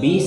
20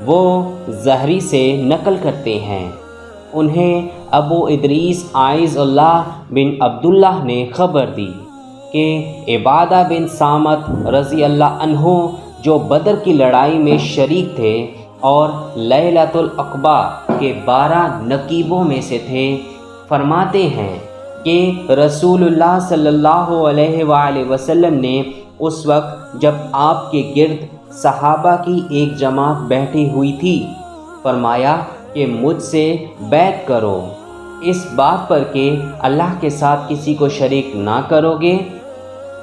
وہ زہری سے نقل کرتے ہیں۔ انہیں ابو ادریس عائض اللہ بن عبداللہ نے خبر دی کہ عبادہ بن صامت رضی اللہ عنہ جو بدر کی لڑائی میں شریک تھے اور لیلۃ العقبہ کے 12 نقیبوں میں سے تھے، فرماتے ہیں کہ رسول اللہ صلی اللہ علیہ وآلہ وسلم نے اس وقت جب آپ کے گرد صحابہ کی ایک جماعت بیٹھی ہوئی تھی، فرمایا کہ مجھ سے بیعت کرو اس بات پر کہ اللہ کے ساتھ کسی کو شریک نہ کرو گے،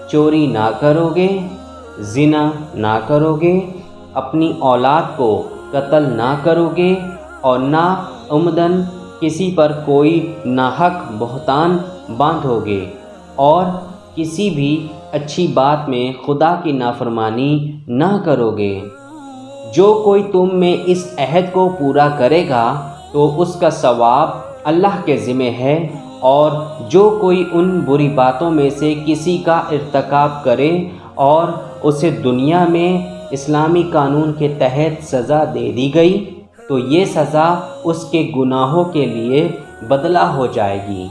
چوری نہ کرو گے، زنا نہ کرو گے، اپنی اولاد کو قتل نہ کرو گے، اور نہ عمدن کسی پر کوئی ناحق بہتان باندھو گے، اور کسی بھی اچھی بات میں خدا کی نافرمانی نہ کرو گے۔ جو کوئی تم میں اس عہد کو پورا کرے گا تو اس کا ثواب اللہ کے ذمہ ہے، اور جو کوئی ان بری باتوں میں سے کسی کا ارتکاب کرے اور اسے دنیا میں اسلامی قانون کے تحت سزا دے دی گئی تو یہ سزا اس کے گناہوں کے لیے بدلہ ہو جائے گی،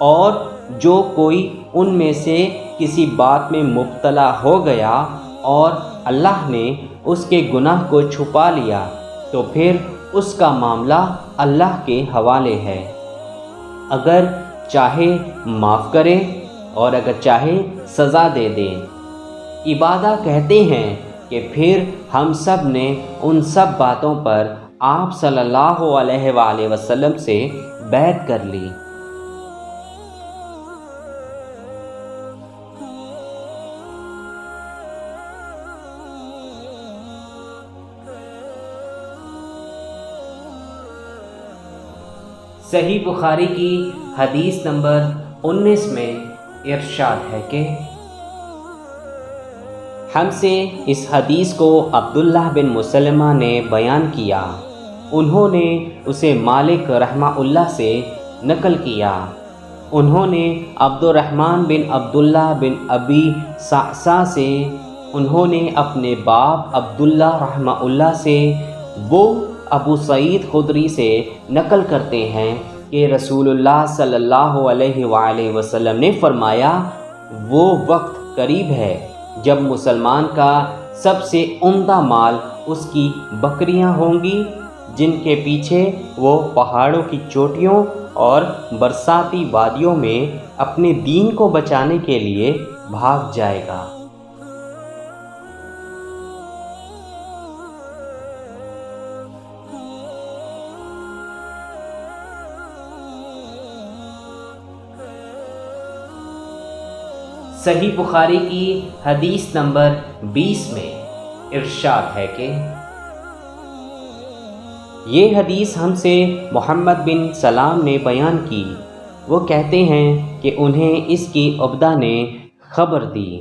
اور جو کوئی ان میں سے کسی بات میں مبتلا ہو گیا اور اللہ نے اس کے گناہ کو چھپا لیا تو پھر اس کا معاملہ اللہ کے حوالے ہے، اگر چاہے معاف کرے اور اگر چاہے سزا دے دے۔ عبادہ کہتے ہیں کہ پھر ہم سب نے ان سب باتوں پر آپ صلی اللہ علیہ وآلہ وسلم سے بیعت کر لی۔ صحیح بخاری کی حدیث نمبر 19 میں ارشاد ہے کہ ہم سے اس حدیث کو عبداللہ بن مسلمہ نے بیان کیا، انہوں نے اسے مالک رحمہ اللہ سے نقل کیا، انہوں نے عبد الرحمن بن عبداللہ بن ابی صعصع سے، انہوں نے اپنے باپ عبداللہ رحمہ اللہ سے، وہ ابو سعید خدری سے نقل کرتے ہیں کہ رسول اللہ صلی اللہ علیہ وآلہ وسلم نے فرمایا، وہ وقت قریب ہے جب مسلمان کا سب سے عمدہ مال اس کی بکریاں ہوں گی، جن کے پیچھے وہ پہاڑوں کی چوٹیوں اور برساتی وادیوں میں اپنے دین کو بچانے کے لیے بھاگ جائے گا۔ صحیح بخاری کی حدیث نمبر 20 میں ارشاد ہے کہ یہ حدیث ہم سے محمد بن سلام نے بیان کی، وہ کہتے ہیں کہ انہیں اس کی عبدہ نے خبر دی،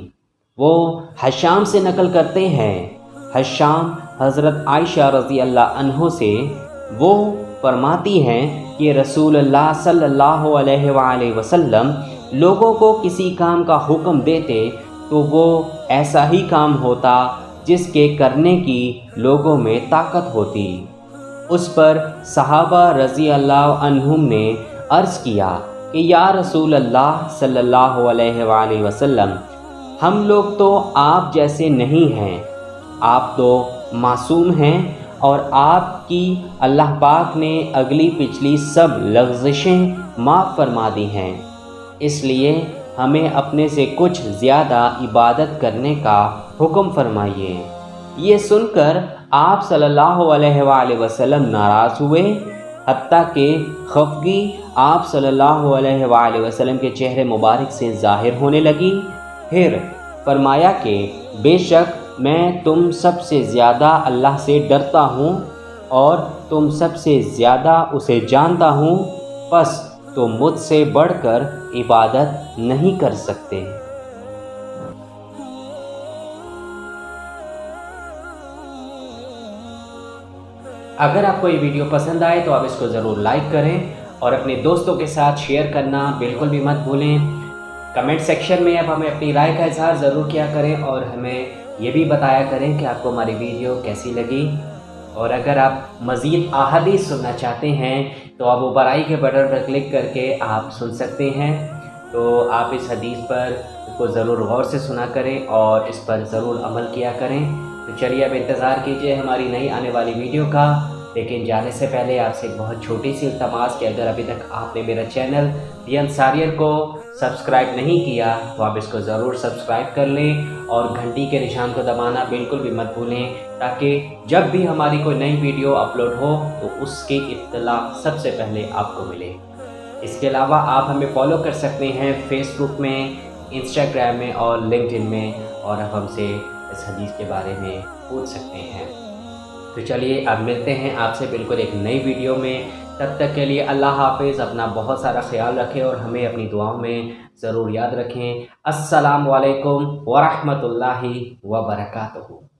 وہ حشام سے نقل کرتے ہیں، حشام حضرت عائشہ رضی اللہ عنہ سے، وہ فرماتی ہیں کہ رسول اللہ صلی اللہ علیہ وآلہ وسلم لوگوں کو کسی کام کا حکم دیتے تو وہ ایسا ہی کام ہوتا جس کے کرنے کی لوگوں میں طاقت ہوتی۔ اس پر صحابہ رضی اللہ عنہم نے عرض کیا کہ یا رسول اللہ صلی اللہ علیہ وآلہ وسلم، ہم لوگ تو آپ جیسے نہیں ہیں، آپ تو معصوم ہیں اور آپ کی اللہ پاک نے اگلی پچھلی سب لغزشیں معاف فرما دی ہیں، اس لیے ہمیں اپنے سے کچھ زیادہ عبادت کرنے کا حکم فرمائیے۔ یہ سن کر آپ صلی اللہ علیہ وآلہ وسلم ناراض ہوئے، حتیٰ کہ خفگی آپ صلی اللہ علیہ وآلہ وسلم کے چہرے مبارک سے ظاہر ہونے لگی۔ پھر فرمایا کہ بے شک میں تم سب سے زیادہ اللہ سے ڈرتا ہوں اور تم سب سے زیادہ اسے جانتا ہوں، پس تم مجھ سے بڑھ کر عبادت نہیں کر سکتے۔ اگر آپ کو یہ ویڈیو پسند آئے تو آپ اس کو ضرور لائک کریں اور اپنے دوستوں کے ساتھ شیئر کرنا بالکل بھی مت بھولیں۔ کمنٹ سیکشن میں اب ہمیں اپنی رائے کا اظہار ضرور کیا کریں اور ہمیں یہ بھی بتایا کریں کہ آپ کو ہماری ویڈیو کیسی لگی۔ اور اگر آپ مزید احادیث سننا چاہتے ہیں تو آپ اوپر آئی کے بٹن پر کلک کر کے آپ سن سکتے ہیں۔ تو آپ اس حدیث پر کو ضرور غور سے سنا کریں اور اس پر ضرور عمل کیا کریں۔ تو چلیے اب انتظار کیجئے ہماری نئی آنے والی ویڈیو کا، لیکن جانے سے پہلے آپ سے ایک بہت چھوٹی سی التماس کہ اگر ابھی تک آپ نے میرا چینل دی انصاریت کو سبسکرائب نہیں کیا تو آپ اس کو ضرور سبسکرائب کر لیں اور گھنٹی کے نشان کو دبانا بالکل بھی مت بھولیں، تاکہ جب بھی ہماری کوئی نئی ویڈیو اپلوڈ ہو تو اس کی اطلاع سب سے پہلے آپ کو ملے۔ اس کے علاوہ آپ ہمیں فالو کر سکتے ہیں فیس بک میں، انسٹاگرام میں اور لنکڈ ان میں، اور آپ ہم سے اس حدیث کے بارے میں پوچھ سکتے ہیں۔ تو چلیے اب ملتے ہیں آپ سے بالکل ایک نئی ویڈیو میں، تب تک کے لیے اللہ حافظ، اپنا بہت سارا خیال رکھیں اور ہمیں اپنی دعاؤں میں ضرور یاد رکھیں۔ السلام علیکم ورحمۃ اللہ وبرکاتہ۔